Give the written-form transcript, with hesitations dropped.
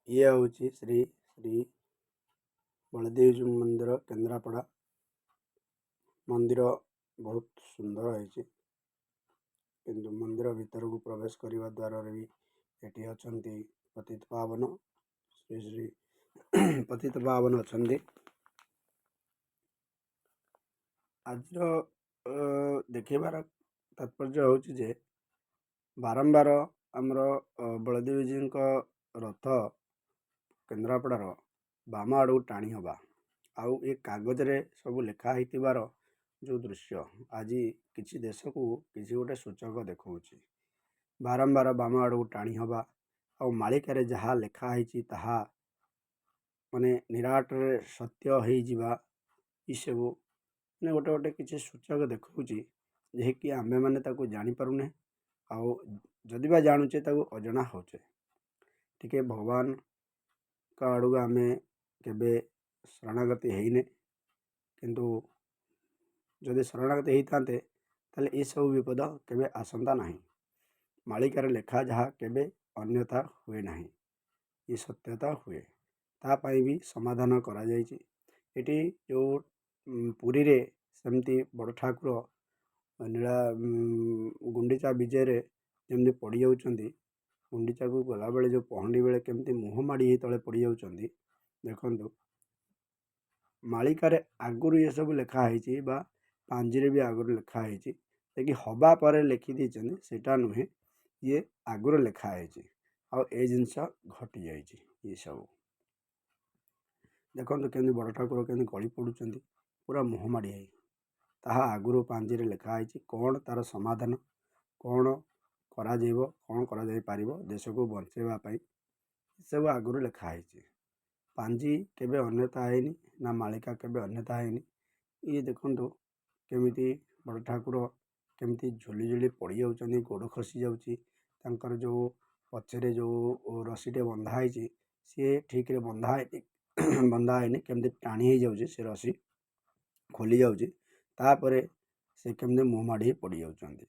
ये हूँ श्री श्री बलदेव मंदिर केन्द्रापड़ा। मंदिर बहुत सुंदर है किंतु मंदिर भीतर को प्रवेश करने द्वार भी ये अच्छा पतित पावन श्री श्री पतित पावन अच्छा। आज देखार तात्पर्य हूँ बारंबार आमर बलदेव जी रथ केन्द्रापड़ार बाम आड़ टाणी हवा आउ ए कागज रे सब लिखाही जो दृश्य आज किसी देश को किसी गोटे सूचक देखा बारंबार बाम आड़ टाणी हवा आउ मालिकार जहाँ लिखाही ताहा माने निराट सत्य हो सब मैंने गोटे गोटे किसी सूचक देखा कि आमे मैंने जानीपारूने आउ जदि बा जानुचे अजना होचे टिके भगवान का आड़ू आम केबे शरणागति होने किंतु जदि शरणागति होता ताले ये सब विपद केबे आसंता नहीं। मालिकार लेखा जहाँ केबे अन्यथा हुए नहीं, ये सत्यता हुए तापाई भी समाधान करा जायछि। एटी जो पुरी रे सेमती बड़ ठाकुर नीला गुंडीचा विजय रे जमती पड़ जाउछंती गुंडीचा को गला बेले जो पहंडी बेले केमती मुँह माड़ी तले पड़ जाउछंती देखंतु। मालिकार आगुरी ये सब लिखाही पांजी भी आगुरी लिखाही कि हवा पर लिखि देछंती सेटा नुहे ये आगुरी लिखाही आ जिनस घटी जाइए। ये सब देखो केमती बड़ ठाकुर केमती गली पड़ुंट पूरा मुँह माड़ी ताहा आगुरी पांजी लिखाही कौन तार समाधान कौन करा कौन करा पारिबो देश को बंचेवाई सब आगुरी लिखाही। पांजी केबे अन्यथा है ना मालिका केबे अन्यथा है। ये देखो केमिति बड़ ठाकुर केमिति झुली झुली पड़ जाउछंती गोड़ खसी जाउची तांकर जो पछरे जो रसीटे बंधा सी ठीक रे बंधा बंधा है केमती टाणी हो जाउची से रसी खोली जाउची तापरे से केमती मुँह माड़ी पड़ जाउछंती।